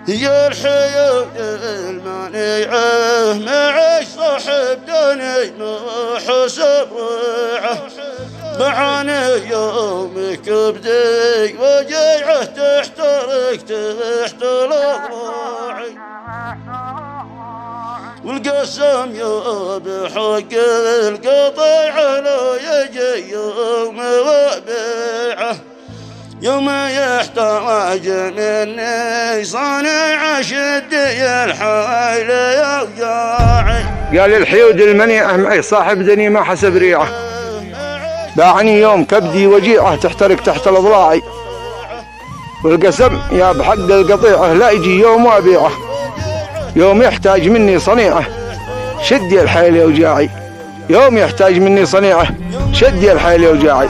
يا الحياة المانعة معي صاحب دني ما حسب ريعه معاني يومك بدي وجيعه تحترق تحت الأضلاعي والقسم يا بحق القطيع لا يجي يوم وبيعه يوم يحتاج مني صانع شدي الحيل يوجاعي. قال الحيود المنيعة معي صاحب دني ما حسب ريعه باعني يوم كبدي وجيعه تحترق تحت الأضلاعي والقسم يا بحق القطيعة لا يجي يوم وابيعه يوم يحتاج مني صنيعه شدي الحيل يوجاعي يوم يحتاج مني صنيعه شدي الحيل يوجاعي.